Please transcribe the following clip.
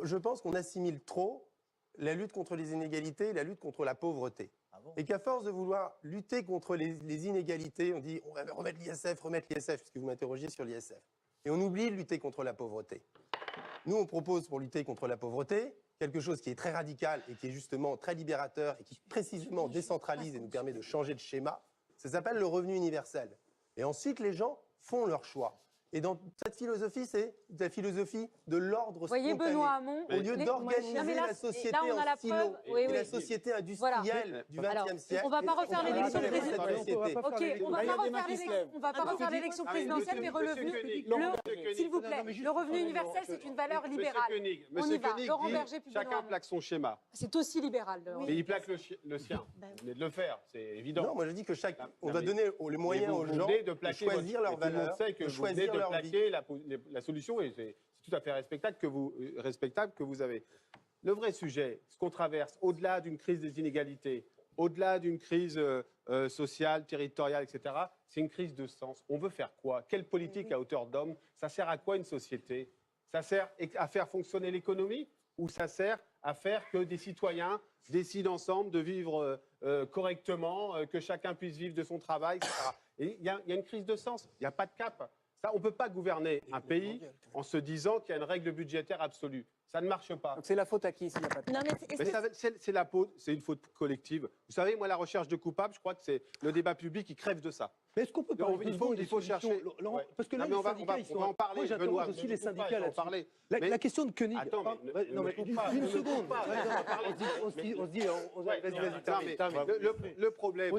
Je pense qu'on assimile trop la lutte contre les inégalités et la lutte contre la pauvreté. Ah bon? Et qu'à force de vouloir lutter contre les inégalités, on dit on va remettre l'ISF, puisque vous m'interrogiez sur l'ISF. Et on oublie de lutter contre la pauvreté. Nous, on propose pour lutter contre la pauvreté quelque chose qui est très radical et qui est justement très libérateur et qui précisément décentralise et nous permet de changer de schéma. Ça s'appelle le revenu universel. Et ensuite, les gens font leur choix. Et dans cette philosophie, c'est la philosophie de l'ordre spontané. Voyez Benoît Hamon, Au lieu d'organiser la société en silos et la société industrielle du XXe siècle. On ne va pas refaire l'élection présidentielle. Ok, on ne va pas refaire l'élection présidentielle, mais s'il vous plaît, le revenu universel, c'est une valeur libérale. On y va. Laurent Berger, puis chacun plaque son schéma. C'est aussi libéral. Mais il plaque le sien. Vous venez de le faire, c'est évident. Non, moi je dis que on va donner les moyens aux gens de choisir leurs valeurs, de choisir de plaquer la solution, et c'est tout à fait respectable que vous avez. Le vrai sujet, ce qu'on traverse, au-delà d'une crise des inégalités, au-delà d'une crise sociale, territoriale, etc., c'est une crise de sens. On veut faire quoi? Quelle politique à hauteur d'homme? Ça sert à quoi une société? Ça sert à faire fonctionner l'économie, ou ça sert à faire que des citoyens décident ensemble de vivre correctement, que chacun puisse vivre de son travail, etc. Et il y a une crise de sens, il n'y a pas de cap. Ça, on ne peut pas gouverner un pays en se disant qu'il y a une règle budgétaire absolue. Ça ne marche pas. Donc c'est la faute à qui s'il n'y a pas de... Non, c'est une faute collective. Vous savez, moi, la recherche de coupables, je crois que c'est le débat public qui crève de ça. Mais est-ce qu'on peut pas... Il faut chercher... Laurent, parce que là, non, mais les syndicats, ils sont... en parler. Moi, j'interroge aussi les syndicats là-dessus. La question de Koenig... Attends, non, mais une seconde. On se dit... Vas-y, le problème...